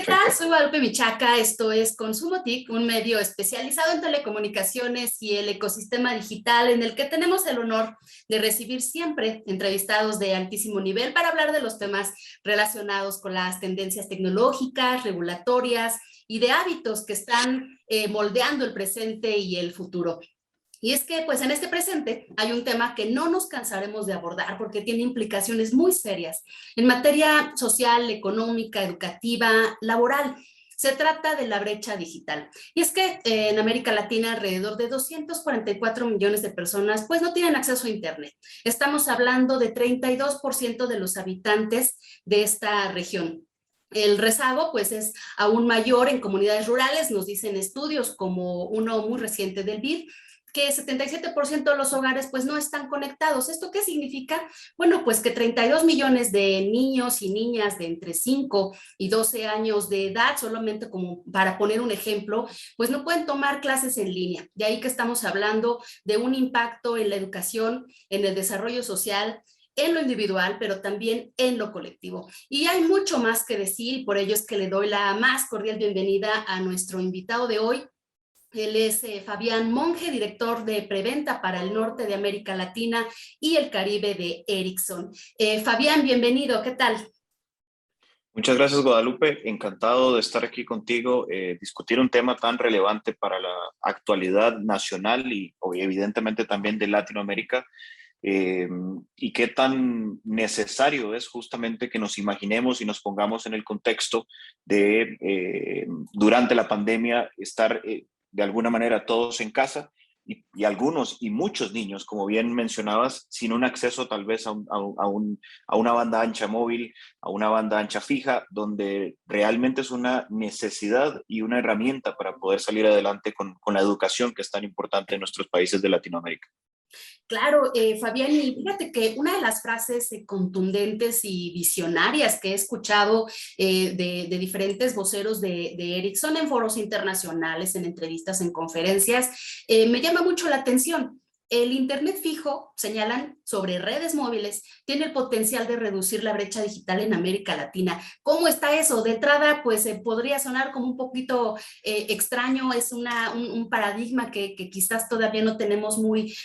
tal? Perfecto. Soy Guadalupe Michaca, esto es Consumo TIC, un medio especializado en telecomunicaciones y el ecosistema digital en el que tenemos el honor de recibir siempre entrevistados de altísimo nivel para hablar de los temas relacionados con las tendencias tecnológicas, regulatorias y de hábitos que están moldeando el presente y el futuro. Y es que, pues en este presente hay un tema que no nos cansaremos de abordar porque tiene implicaciones muy serias en materia social, económica, educativa, laboral. Se trata de la brecha digital. Y es que en América Latina alrededor de 244 millones de personas pues no tienen acceso a Internet. Estamos hablando de 32% de los habitantes de esta región. El rezago pues es aún mayor en comunidades rurales, nos dicen estudios como uno muy reciente del BID, que 77% de los hogares pues no están conectados. ¿Esto qué significa? Bueno, pues que 32 millones de niños y niñas de entre 5 y 12 años de edad, solamente como para poner un ejemplo, pues no pueden tomar clases en línea. De ahí que estamos hablando de un impacto en la educación, en el desarrollo social, en lo individual, pero también en lo colectivo. Y hay mucho más que decir y por ello es que le doy la más cordial bienvenida a nuestro invitado de hoy. Él es Fabián Monge, director de Preventa para el norte de América Latina y el Caribe de Ericsson. Fabián, bienvenido, ¿qué tal? Muchas gracias, Guadalupe. Encantado de estar aquí contigo, discutir un tema tan relevante para la actualidad nacional y evidentemente también de Latinoamérica. eh, y qué tan necesario es justamente que nos imaginemos y nos pongamos en el contexto de, durante la pandemia, estar de alguna manera todos en casa y algunos y muchos niños, como bien mencionabas, sin un acceso tal vez a una banda ancha móvil, a una banda ancha fija, donde realmente es una necesidad y una herramienta para poder salir adelante con la educación que es tan importante en nuestros países de Latinoamérica. Claro, Fabián, y fíjate que una de las frases contundentes y visionarias que he escuchado de diferentes voceros de Ericsson en foros internacionales, en entrevistas, en conferencias, me llama mucho la atención. El Internet fijo, señalan, sobre redes móviles, tiene el potencial de reducir la brecha digital en América Latina. ¿Cómo está eso? De entrada, pues podría sonar como un poquito extraño, es un paradigma que quizás todavía no tenemos muy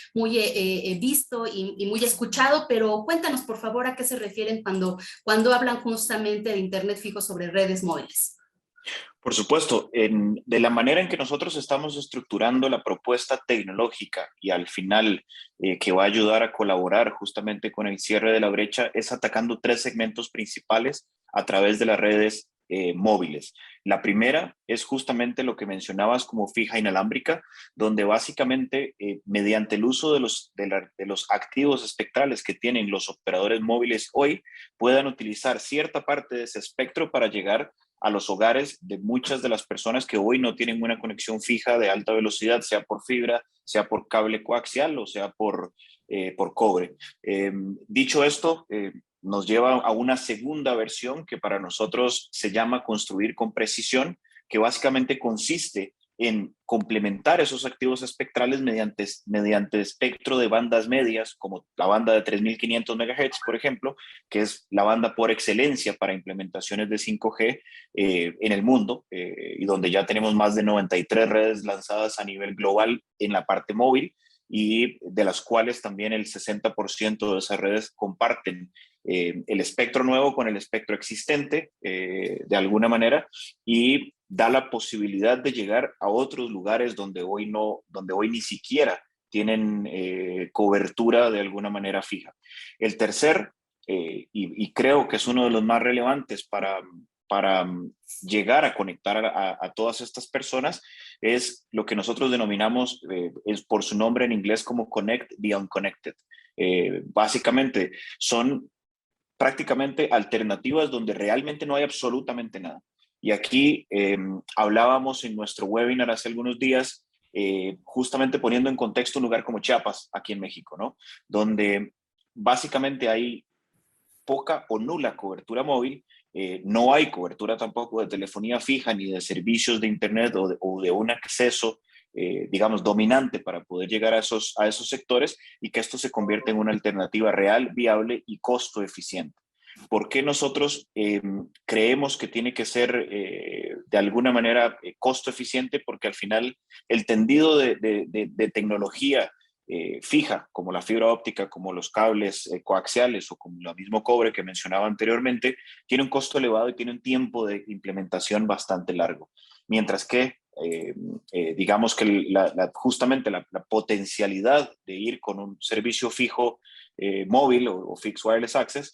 visto y muy escuchado, pero cuéntanos por favor a qué se refieren cuando hablan justamente de Internet fijo sobre redes móviles. Por supuesto, de la manera en que nosotros estamos estructurando la propuesta tecnológica y al final que va a ayudar a colaborar justamente con el cierre de la brecha es atacando tres segmentos principales a través de las redes móviles. La primera es justamente lo que mencionabas como fija inalámbrica, donde básicamente mediante el uso de los activos espectrales que tienen los operadores móviles hoy, puedan utilizar cierta parte de ese espectro para llegar a los hogares de muchas de las personas que hoy no tienen una conexión fija de alta velocidad, sea por fibra, sea por cable coaxial o sea por cobre. Dicho esto, nos lleva a una segunda versión que para nosotros se llama construir con precisión, que básicamente consiste en complementar esos activos espectrales mediante espectro de bandas medias, como la banda de 3.500 MHz, por ejemplo, que es la banda por excelencia para implementaciones de 5G en el mundo, y donde ya tenemos más de 93 redes lanzadas a nivel global en la parte móvil, y de las cuales también el 60% de esas redes comparten el espectro nuevo con el espectro existente de alguna manera, y da la posibilidad de llegar a otros lugares donde hoy ni siquiera tienen cobertura de alguna manera fija. El tercer, y creo que es uno de los más relevantes para llegar a conectar a todas estas personas, es lo que nosotros denominamos, es por su nombre en inglés como Connect the Unconnected. Básicamente son prácticamente alternativas donde realmente no hay absolutamente nada. Y aquí hablábamos en nuestro webinar hace algunos días, justamente poniendo en contexto un lugar como Chiapas, aquí en México, ¿no? Donde básicamente hay poca o nula cobertura móvil, no hay cobertura tampoco de telefonía fija ni de servicios de Internet o de un acceso, digamos, dominante para poder llegar a esos sectores y que esto se convierta en una alternativa real, viable y costo eficiente. ¿Por qué nosotros creemos que tiene que ser de alguna manera costo eficiente? Porque al final el tendido de tecnología fija, como la fibra óptica, como los cables coaxiales o como el mismo cobre que mencionaba anteriormente, tiene un costo elevado y tiene un tiempo de implementación bastante largo. Mientras que digamos que justamente la potencialidad de ir con un servicio fijo móvil o Fixed Wireless Access,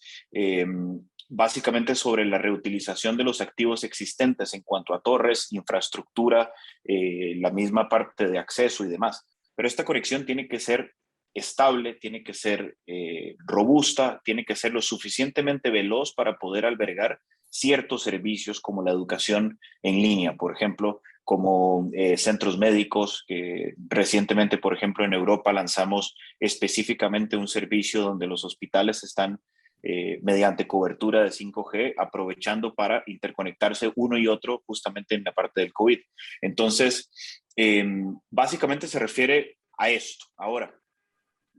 básicamente sobre la reutilización de los activos existentes en cuanto a torres, infraestructura, la misma parte de acceso y demás. Pero esta conexión tiene que ser estable, tiene que ser robusta, tiene que ser lo suficientemente veloz para poder albergar ciertos servicios como la educación en línea, por ejemplo, como centros médicos. Recientemente, por ejemplo, en Europa lanzamos específicamente un servicio donde los hospitales están mediante cobertura de 5G, aprovechando para interconectarse uno y otro justamente en la parte del COVID. Entonces, básicamente se refiere a esto. Ahora,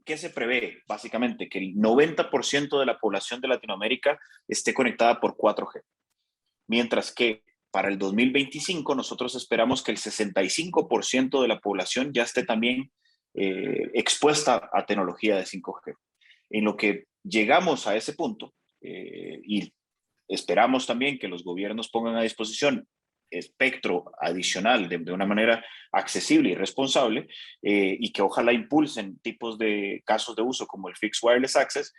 ¿qué se prevé? Básicamente que el 90% de la población de Latinoamérica esté conectada por 4G, mientras que para el 2025 nosotros esperamos que el 65% de la población ya esté también expuesta a tecnología de 5G. En lo que llegamos a ese punto y esperamos también que los gobiernos pongan a disposición espectro adicional de una manera accesible y responsable y que ojalá impulsen tipos de casos de uso como el Fixed Wireless Access,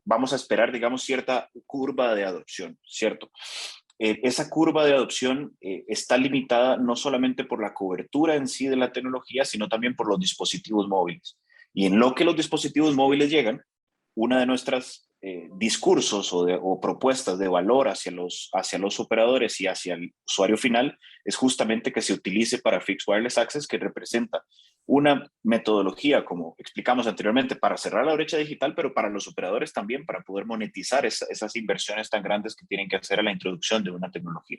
vamos a esperar, digamos, cierta curva de adopción, ¿cierto? Esa curva de adopción está limitada no solamente por la cobertura en sí de la tecnología, sino también por los dispositivos móviles. Y en lo que los dispositivos móviles llegan, una de nuestras discursos o propuestas de valor hacia los operadores y hacia el usuario final es justamente que se utilice para Fixed Wireless Access, que representa una metodología, como explicamos anteriormente, para cerrar la brecha digital, pero para los operadores también, para poder monetizar esas inversiones tan grandes que tienen que hacer a la introducción de una tecnología.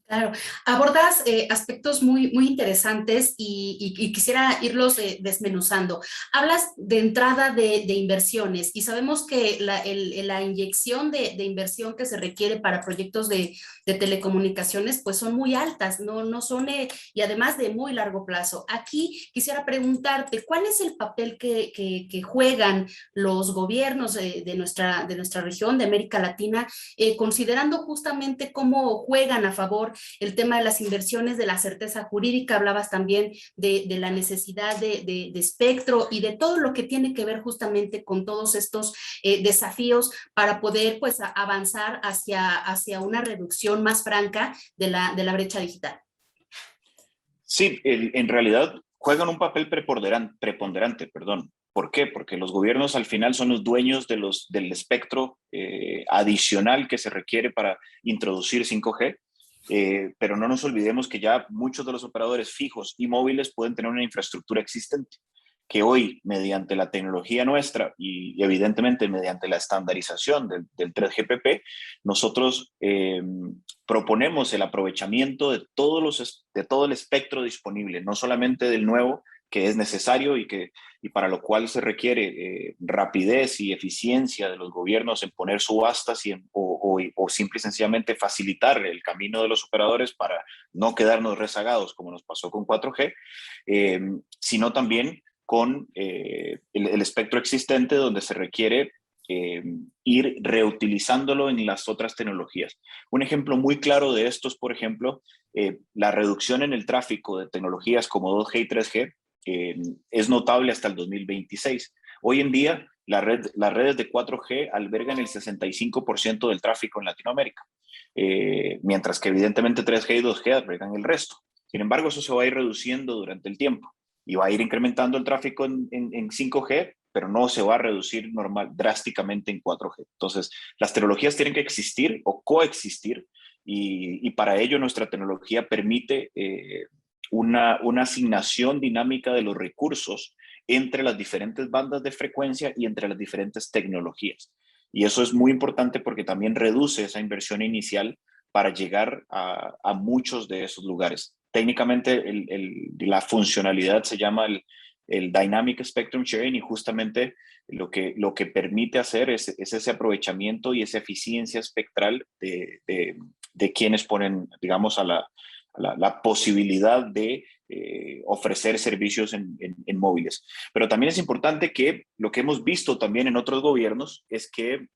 Claro, abordas aspectos muy interesantes y quisiera irlos desmenuzando. Hablas de entrada de inversiones y sabemos que la inyección de inversión que se requiere para proyectos de telecomunicaciones pues son muy altas, no son, y además de muy largo plazo. Aquí quisiera preguntarte, ¿cuál es el papel que juegan los gobiernos de nuestra región, de América Latina, considerando justamente cómo juegan a favor el tema de las inversiones, de la certeza jurídica? Hablabas también de la necesidad de espectro y de todo lo que tiene que ver justamente con todos estos desafíos para poder pues avanzar hacia una reducción más franca de la brecha digital. Sí, en realidad juegan un papel preponderante, perdón. ¿Por qué? Porque los gobiernos al final son los dueños del espectro adicional que se requiere para introducir 5G. Pero no nos olvidemos que ya muchos de los operadores fijos y móviles pueden tener una infraestructura existente, que hoy, mediante la tecnología nuestra y evidentemente mediante la estandarización del 3GPP, nosotros proponemos el aprovechamiento de todo el espectro disponible, no solamente del nuevo, que es necesario y para lo cual se requiere rapidez y eficiencia de los gobiernos en poner subastas o simple y sencillamente facilitar el camino de los operadores para no quedarnos rezagados como nos pasó con 4G, sino también con el espectro existente donde se requiere ir reutilizándolo en las otras tecnologías. Un ejemplo muy claro de esto es, por ejemplo, la reducción en el tráfico de tecnologías como 2G y 3G es notable hasta el 2026. Hoy en día, las redes de 4G albergan el 65% del tráfico en Latinoamérica, mientras que evidentemente 3G y 2G albergan el resto. Sin embargo, eso se va a ir reduciendo durante el tiempo y va a ir incrementando el tráfico en 5G, pero no se va a reducir drásticamente en 4G. Entonces, las tecnologías tienen que existir o coexistir y para ello nuestra tecnología permite una asignación dinámica de los recursos entre las diferentes bandas de frecuencia y entre las diferentes tecnologías. Y eso es muy importante porque también reduce esa inversión inicial para llegar a muchos de esos lugares. Técnicamente la funcionalidad se llama el Dynamic Spectrum Sharing y justamente lo que permite hacer es ese aprovechamiento y esa eficiencia espectral de quienes ponen, digamos, la posibilidad de ofrecer servicios en móviles. Pero también es importante que lo que hemos visto también en otros gobiernos es que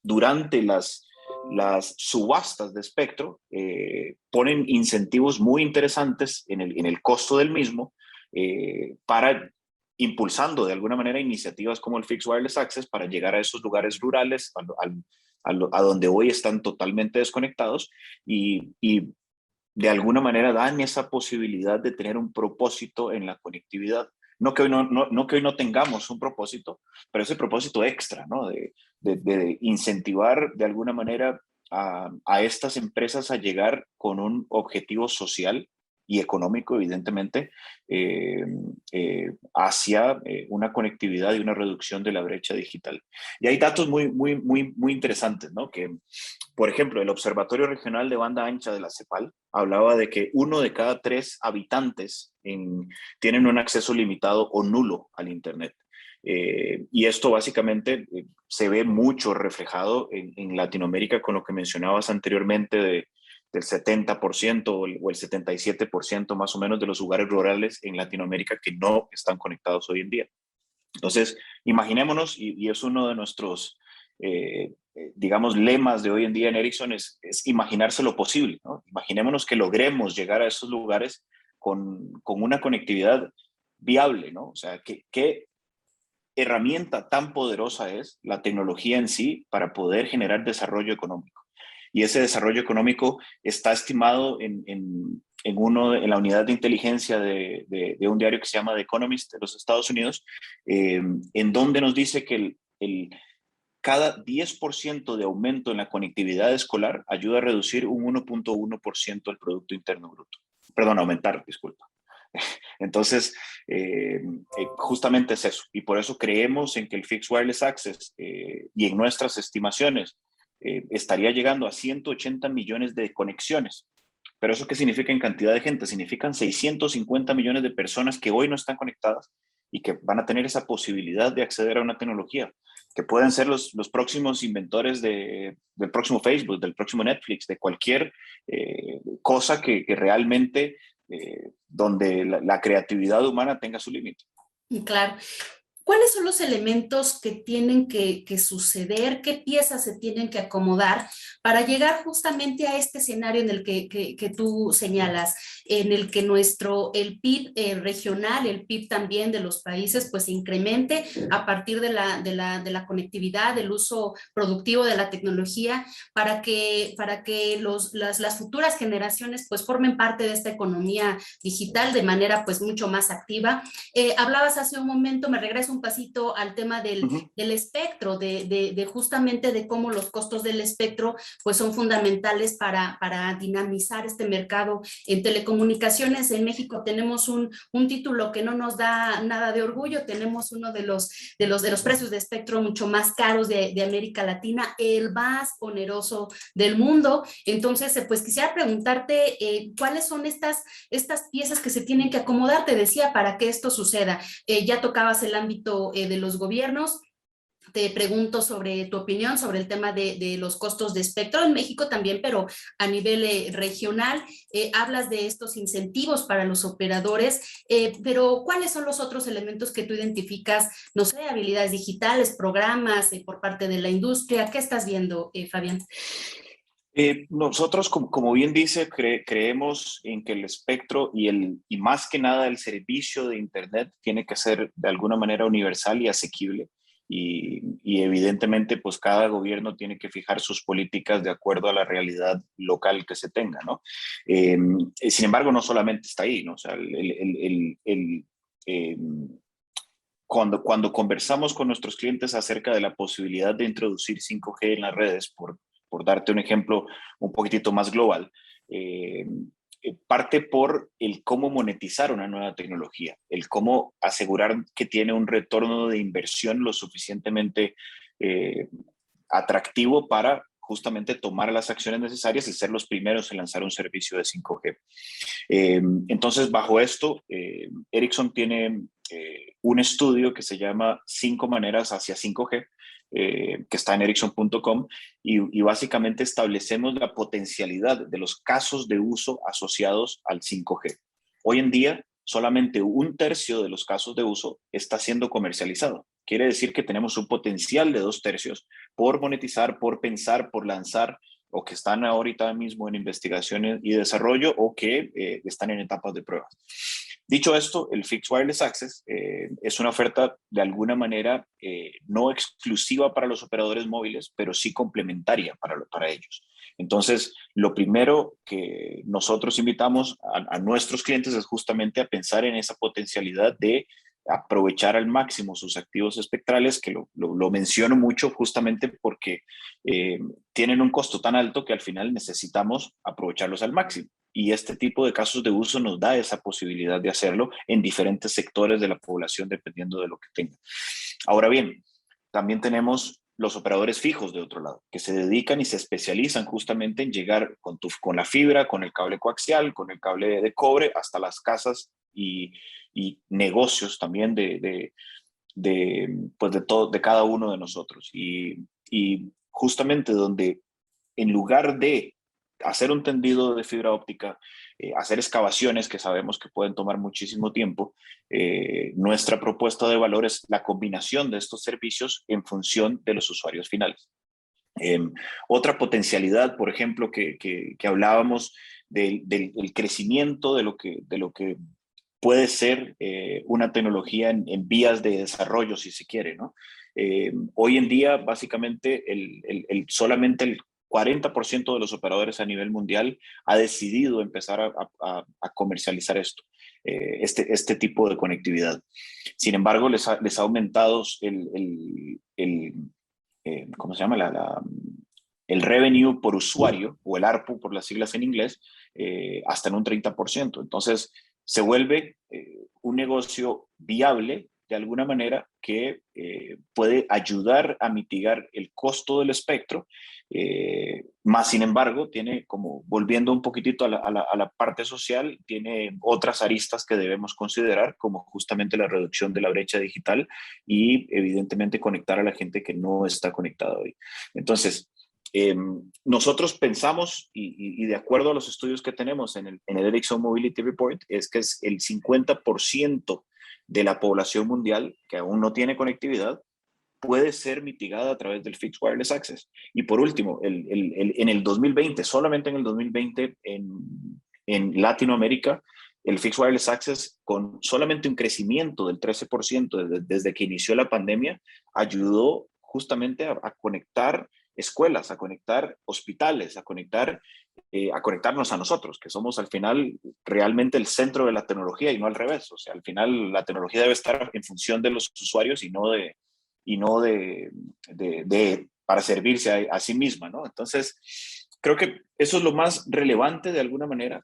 durante las subastas de espectro ponen incentivos muy interesantes en el costo del mismo para impulsando de alguna manera iniciativas como el Fixed Wireless Access para llegar a esos lugares rurales a donde hoy están totalmente desconectados y de alguna manera dan esa posibilidad de tener un propósito en la conectividad. No que hoy no que hoy no tengamos un propósito, pero ese propósito extra, ¿no? De incentivar de alguna manera a estas empresas a llegar con un objetivo social y económico, evidentemente, hacia una conectividad y una reducción de la brecha digital. Y hay datos muy interesantes, ¿no? Que, por ejemplo, el Observatorio Regional de Banda Ancha de la CEPAL hablaba de que 1 de cada 3 habitantes tienen un acceso limitado o nulo al Internet. Y esto básicamente se ve mucho reflejado en Latinoamérica con lo que mencionabas anteriormente del 70% o el 77% más o menos de los lugares rurales en Latinoamérica que no están conectados hoy en día. Entonces, imaginémonos, y es uno de nuestros, digamos, lemas de hoy en día en Ericsson, es imaginarse lo posible, ¿no? Imaginémonos que logremos llegar a esos lugares con una conectividad viable, ¿no? O sea, ¿qué herramienta tan poderosa es la tecnología en sí para poder generar desarrollo económico? Y ese desarrollo económico está estimado en la unidad de inteligencia de un diario que se llama The Economist de los Estados Unidos, en donde nos dice que cada 10% de aumento en la conectividad escolar ayuda a reducir un 1.1% el Producto Interno Bruto. Perdón, aumentar, disculpa. Entonces, justamente es eso. Y por eso creemos en que el Fixed Wireless Access y en nuestras estimaciones estaría llegando a 180 millones de conexiones. ¿Pero eso qué significa en cantidad de gente? Significan 650 millones de personas que hoy no están conectadas y que van a tener esa posibilidad de acceder a una tecnología, que pueden ser los próximos inventores del próximo Facebook, del próximo Netflix, de cualquier cosa que realmente donde la creatividad humana tenga su límite. Claro. ¿Cuáles son los elementos que tienen que suceder? ¿Qué piezas se tienen que acomodar para llegar justamente a este escenario en el que tú señalas, en el que el PIB regional, el PIB también de los países, pues se incremente a partir de la conectividad, del uso productivo de la tecnología, para que las futuras generaciones pues formen parte de esta economía digital de manera pues mucho más activa? Hablabas hace un momento, me regreso un pasito al tema del espectro, justamente de cómo los costos del espectro pues son fundamentales para dinamizar este mercado en telecomunicaciones. En México tenemos un título que no nos da nada de orgullo, tenemos uno de los precios de espectro mucho más caros de América Latina, el más oneroso del mundo. Entonces, pues quisiera preguntarte cuáles son estas piezas que se tienen que acomodar, te decía, para que esto suceda. Ya tocabas el ámbito de los gobiernos. Te pregunto sobre tu opinión sobre el tema de los costos de espectro en México también, pero a nivel regional. Hablas de estos incentivos para los operadores, pero ¿cuáles son los otros elementos que tú identificas? No sé, habilidades digitales, programas por parte de la industria. ¿Qué estás viendo, Fabián? Nosotros, como bien dice, creemos en que el espectro y más que nada el servicio de Internet tiene que ser de alguna manera universal y asequible. Y evidentemente, pues cada gobierno tiene que fijar sus políticas de acuerdo a la realidad local que se tenga, ¿no? Sin embargo, no solamente está ahí, ¿no? O sea, cuando conversamos con nuestros clientes acerca de la posibilidad de introducir 5G en las redes, por darte un ejemplo un poquitito más global, parte por el cómo monetizar una nueva tecnología, el cómo asegurar que tiene un retorno de inversión lo suficientemente atractivo para justamente tomar las acciones necesarias y ser los primeros en lanzar un servicio de 5G. Entonces, bajo esto, Ericsson tiene un estudio que se llama 5 maneras hacia 5G, que está en Ericsson.com, y básicamente establecemos la potencialidad de los casos de uso asociados al 5G. Hoy en día, solamente 1/3 de los casos de uso está siendo comercializado. Quiere decir que tenemos un potencial de 2/3 por monetizar, por pensar, por lanzar, o que están ahorita mismo en investigación y desarrollo, o que están en etapas de pruebas. Dicho esto, el Fixed Wireless Access es una oferta de alguna manera no exclusiva para los operadores móviles, pero sí complementaria para ellos. Entonces, lo primero que nosotros invitamos a nuestros clientes es justamente a pensar en esa potencialidad de aprovechar al máximo sus activos espectrales, que lo menciono mucho justamente porque tienen un costo tan alto que al final necesitamos aprovecharlos al máximo. Y este tipo de casos de uso nos da esa posibilidad de hacerlo en diferentes sectores de la población, dependiendo de lo que tenga. Ahora bien, también tenemos los operadores fijos de otro lado, que se dedican y se especializan justamente en llegar con la fibra, con el cable coaxial, con el cable de cobre, hasta las casas y negocios también de cada uno de nosotros. Y justamente donde, en lugar de hacer un tendido de fibra óptica, hacer excavaciones que sabemos que pueden tomar muchísimo tiempo, nuestra propuesta de valor es la combinación de estos servicios en función de los usuarios finales. Otra potencialidad, por ejemplo, que hablábamos del crecimiento de lo que puede ser una tecnología en vías de desarrollo, si se quiere, ¿no? Hoy en día, básicamente, solamente el 40% de los operadores a nivel mundial ha decidido empezar a comercializar este tipo de conectividad. Sin embargo, les ha aumentado ¿cómo se llama? El revenue por usuario, o el ARPU por las siglas en inglés, hasta en un 30%. Entonces, se vuelve un negocio viable de alguna manera que puede ayudar a mitigar el costo del espectro, más sin embargo, tiene, como volviendo un poquitito a la parte social, tiene otras aristas que debemos considerar, como justamente la reducción de la brecha digital y evidentemente conectar a la gente que no está conectada hoy. Entonces, nosotros pensamos, y de acuerdo a los estudios que tenemos en el Ericsson Mobility Report, es que es el 50% de la población mundial que aún no tiene conectividad puede ser mitigada a través del Fixed Wireless Access. Y por último, en el 2020, solamente en el 2020, en Latinoamérica, el Fixed Wireless Access, con solamente un crecimiento del 13% desde que inició la pandemia, ayudó justamente a conectar escuelas, a conectar hospitales, a conectarnos a nosotros, que somos al final realmente el centro de la tecnología y no al revés. O sea, al final la tecnología debe estar en función de los usuarios y no para servirse a sí misma, ¿no? Entonces, creo que eso es lo más relevante de alguna manera.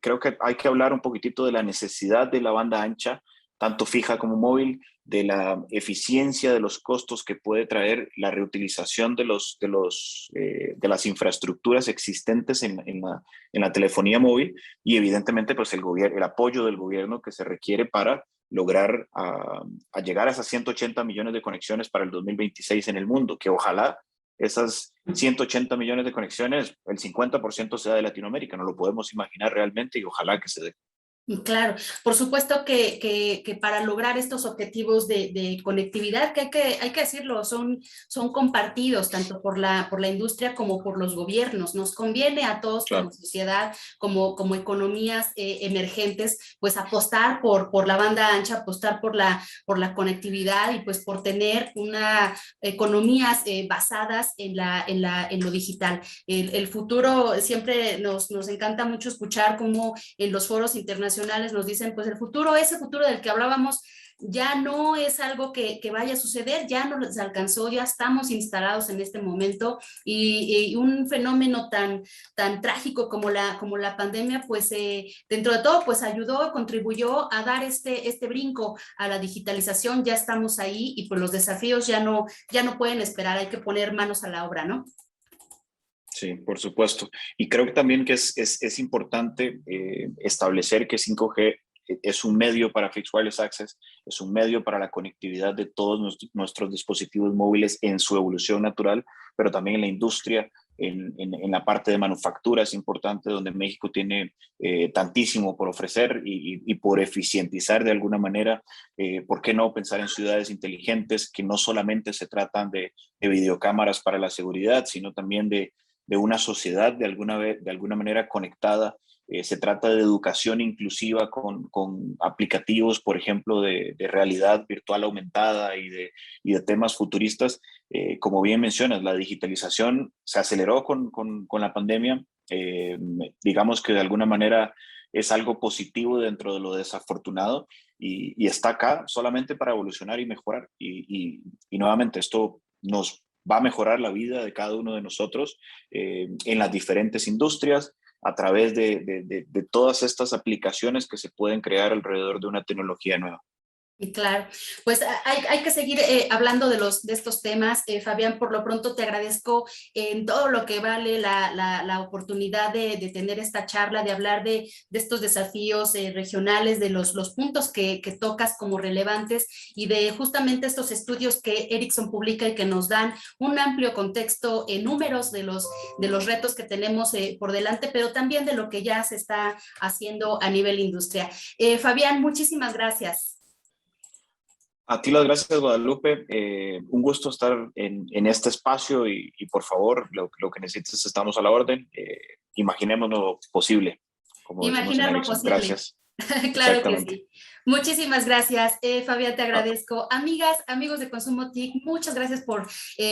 Creo que hay que hablar un poquitito de la necesidad de la banda ancha, tanto fija como móvil, de la eficiencia de los costos que puede traer la reutilización de las infraestructuras existentes en la telefonía móvil, y evidentemente pues el apoyo del gobierno que se requiere para lograr a llegar a esas 180 millones de conexiones para el 2026 en el mundo, que ojalá esas 180 millones de conexiones, el 50% sea de Latinoamérica. No lo podemos imaginar realmente, y ojalá que se dé. Claro, por supuesto que para lograr estos objetivos de conectividad, que hay que decirlo, son compartidos tanto por la industria como por los gobiernos. Nos conviene a todos Claro. como sociedad, como economías emergentes, pues apostar por la banda ancha, apostar por la conectividad, y pues por tener economías basadas en lo digital. El futuro, siempre nos encanta mucho escuchar cómo en los foros internacionales nos dicen, pues el futuro, ese futuro del que hablábamos, ya no es algo que vaya a suceder, ya nos alcanzó, ya estamos instalados en este momento, y un fenómeno tan trágico como la pandemia, pues dentro de todo, pues ayudó, contribuyó a dar este brinco a la digitalización. Ya estamos ahí, y pues los desafíos ya no pueden esperar, hay que poner manos a la obra, ¿no? Sí, por supuesto. Y creo que también que es importante establecer que 5G es un medio para Fixed Wireless Access, es un medio para la conectividad de todos nuestros dispositivos móviles en su evolución natural, pero también en la industria, en la parte de manufactura es importante, donde México tiene tantísimo por ofrecer y por eficientizar de alguna manera. ¿Por qué no pensar en ciudades inteligentes que no solamente se tratan de videocámaras para la seguridad, sino también de una sociedad de alguna manera conectada? Se trata de educación inclusiva con aplicativos, por ejemplo, de realidad virtual aumentada y de temas futuristas. Como bien mencionas, la digitalización se aceleró con la pandemia. Digamos que de alguna manera es algo positivo dentro de lo desafortunado y está acá solamente para evolucionar y mejorar. Y nuevamente esto nos va a mejorar la vida de cada uno de nosotros en las diferentes industrias, a través de todas estas aplicaciones que se pueden crear alrededor de una tecnología nueva. Y claro, pues hay que seguir hablando de estos temas. Fabián, por lo pronto te agradezco en todo lo que vale la oportunidad de tener esta charla, de hablar de estos desafíos regionales, de los puntos que tocas como relevantes y de justamente estos estudios que Ericsson publica y que nos dan un amplio contexto en números de los retos que tenemos por delante, pero también de lo que ya se está haciendo a nivel industria. Fabián, muchísimas gracias. A ti las gracias, Guadalupe. Un gusto estar en este espacio y por favor, lo que necesites, estamos a la orden. Imaginemos lo posible, como decimos en Imaginar lo Ericsson. posible. Gracias. Claro que Exactamente. sí. Muchísimas gracias, Fabián, te Ah, agradezco. Amigas, amigos de Consumo TIC, muchas gracias por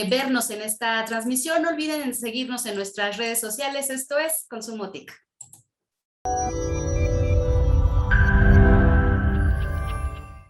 vernos en esta transmisión. No olviden seguirnos en nuestras redes sociales. Esto es Consumo TIC.